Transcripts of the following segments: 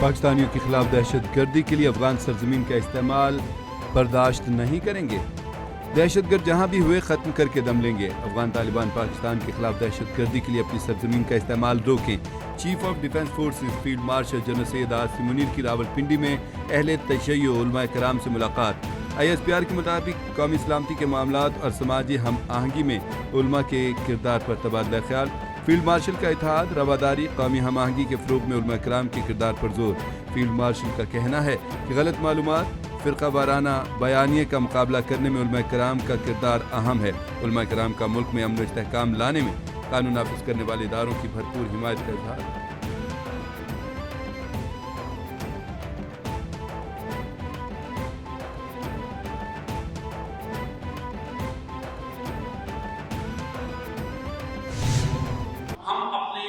پاکستانیوں کے خلاف دہشت گردی کے لیے افغان سرزمین کا استعمال برداشت نہیں کریں گے۔ دہشت گرد جہاں بھی ہوئے ختم کر کے دم لیں گے۔ افغان طالبان پاکستان کے خلاف دہشت گردی کے لیے اپنی سرزمین کا استعمال روکیں۔ Chief of defence forces field marshal general Syed Asif Munir کی راولپنڈی میں اہل تشیع علماء کرام سے ملاقات۔ ISPR کے مطابق قومی سلامتی کے معاملات اور سماجی ہم آہنگی میں علماء کے کردار پر تبادلہ خیال۔ فیلڈ مارشل کا اتحاد، رواداری، قومی ہم آہنگی کے فروغ میں علماء کرام کے کردار پر زور۔ فیلڈ مارشل کا کہنا ہے کہ غلط معلومات، فرقہ وارانہ بیانیے کا مقابلہ کرنے میں علماء کرام کا کردار اہم ہے۔ علماء کرام کا ملک میں امن و استحکام لانے میں قانون نافذ کرنے والے اداروں کی بھرپور حمایت کا اظہار۔ ہم اپنے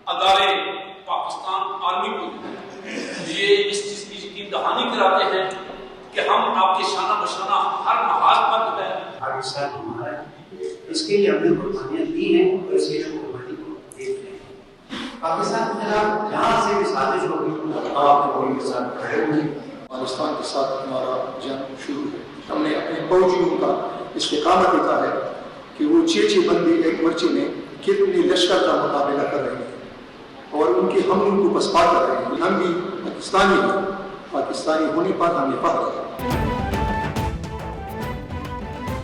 ادارے پاکستان آرمی کو یہ اس چیز کی یقین دہانی کراتے ہیں کہ ہم آپ کے شانہ بشانہ ہر محاذ پر جو ہے آگے ساتھ ہمارا اس کے لیے ہم نے قربانیاں دی ہیں اور اس کے قربانی کو دیکھ رہے ہیں۔ پاکستان کے خلاف جہاں سے بھی سازش ہوگی آپ لوگوں کے ساتھ کھڑے ہوئے۔ پاکستان کے ساتھ ہمارا جنگ شروع ہے۔ ہم نے اپنے فوجیوں کا استقامت دیکھا ہے کہ وہ 6 بندے ایک مرچے میں کتنے لشکر کا مقابلہ کر رہے ہیں اور ان کے حملوں کو پسپا کر رہے ہیں۔ ہم بھی پاکستانی ہیں، پاکستانی ہونے پر ہمیں فخر ہے۔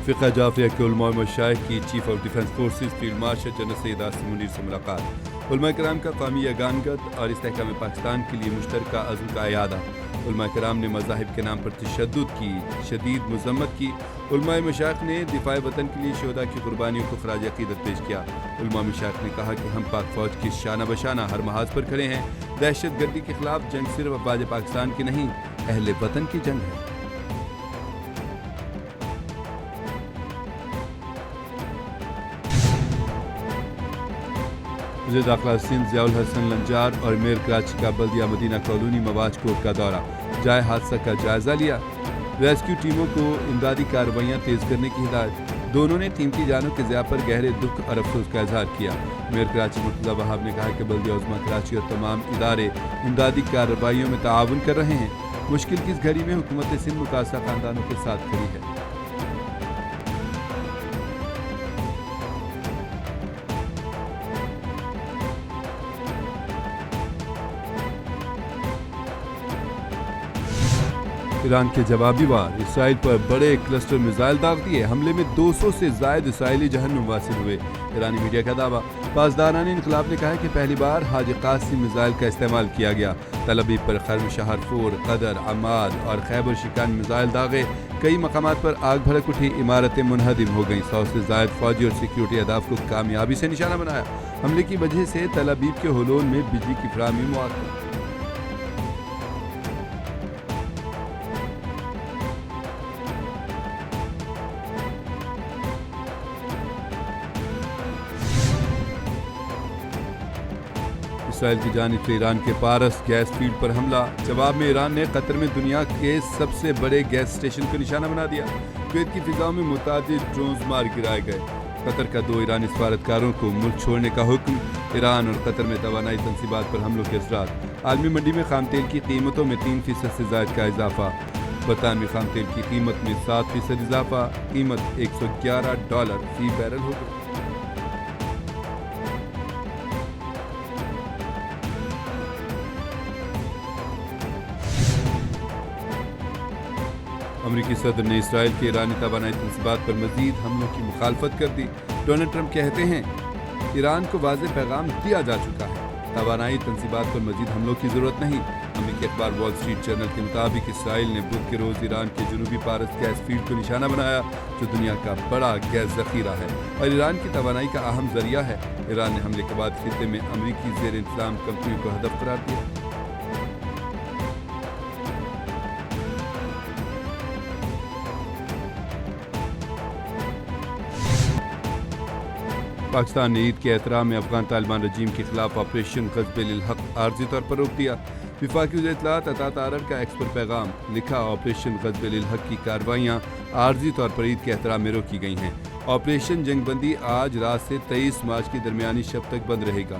فقہ جعفریہ کے علماء و مشائخ کی chief of defence forces field marshal general Syed Asif Munir سے ملاقات۔ علماء کرام کا قومی یگانگت اور استحکام پاکستان کے لیے مشترکہ عزم کا اعادہ۔ علماء کرام نے مذاہب کے نام پر تشدد کی شدید مذمت کی۔ علماء مشائخ نے دفاع وطن کے لیے شہداء کی قربانیوں کو خراج عقیدت پیش کیا۔ علماء مشائخ نے کہا کہ ہم پاک فوج کی شانہ بشانہ ہر محاذ پر کھڑے ہیں۔ دہشت گردی کے خلاف جنگ صرف افواج پاکستان کی نہیں، اہل وطن کی جنگ ہے۔ وزیر داخلہ سندھ ضیاء الحسن لنجار اور میئر کراچی کا بلدیہ مدینہ کالونی مواج کوٹ کا دورہ، جائے حادثہ کا جائزہ لیا۔ ریسکیو ٹیموں کو امدادی کارروائیاں تیز کرنے کی ہدایت۔ دونوں نے قیمتی جانوں کے ضیاع پر گہرے دکھ اور افسوس کا اظہار کیا۔ میئر کراچی مرتضی وہاب نے کہا کہ بلدیہ عظمیٰ کراچی اور تمام ادارے امدادی کارروائیوں میں تعاون کر رہے ہیں۔ مشکل کی اس گھڑی میں حکومت سندھ متاثرہ خاندانوں کے ساتھ کھڑی ہے۔ ایران کے جوابی وار، اسرائیل پر بڑے کلسٹر میزائل داغ دیے۔ حملے میں 200 سے زائد اسرائیلی جہنم واصل ہوئے۔ ایرانی میڈیا کا دعویٰ۔ پاسداران انقلاب نے کہا ہے کہ پہلی بار حاج قاسم میزائل کا استعمال کیا گیا۔ تل ابیب پر خرم شہر فور، قدر، عماد اور خیبر شیکان میزائل داغے۔ کئی مقامات پر آگ بھڑک اٹھی، عمارتیں منہدم ہو گئیں۔ 100 سے زائد فوجی اور سیکیورٹی اہداف کو کامیابی سے نشانہ بنایا۔ حملے کی وجہ سے تل ابیب کے ہولون میں بجلی کی فراہمی معطل۔ اسرائیل کی جانب سے ایران کے پارس گیس فیلڈ پر حملہ۔ جواب میں ایران نے قطر میں دنیا کے سب سے بڑے گیس اسٹیشن کو نشانہ بنا دیا۔ کویت کی فضاؤں میں متعدد ڈرونز مار گرائے گئے۔ قطر کا 2 ایرانی سفارتکاروں کو ملک چھوڑنے کا حکم۔ ایران اور قطر میں توانائی تنصیبات پر حملوں کے اثرات۔ عالمی منڈی میں خام تیل کی قیمتوں میں 3% سے زائد کا اضافہ۔ برطانوی خام تیل کی قیمت میں 7% اضافہ، قیمت $111 فی بیرل ہو گئی۔ امریکی صدر نے اسرائیل کے ایرانی توانائی تنصیبات پر مزید حملوں کی مخالفت کر دی۔ ڈونلڈ ٹرمپ کہتے ہیں ایران کو واضح پیغام دیا جا چکا ہے، توانائی تنصیبات پر مزید حملوں کی ضرورت نہیں۔ امریکی اخبار وال اسٹریٹ جرنل کے مطابق اسرائیل نے بدھ کے روز ایران کے جنوبی پارس گیس فیلڈ کو نشانہ بنایا، جو دنیا کا بڑا گیس ذخیرہ ہے اور ایران کی توانائی کا اہم ذریعہ ہے۔ ایران نے حملے کے بعد خطے میں امریکی زیر انتظام کمپنیوں کو ہدف قرار دیا۔ پاکستان نے عید کے احترام میں افغان طالبان رجیم کے خلاف آپریشن غضب للحق عارضی طور پر روک دیا۔ وفاقی وزیر اطلاعات عطا تارڑ کا ایکس پر پیغام، لکھا آپریشن غضب للحق کی کارروائیاں عارضی طور پر عید کے احترام میں روکی گئی ہیں۔ آپریشن جنگ بندی آج رات سے 23 مارچ کی درمیانی شب تک بند رہے گا۔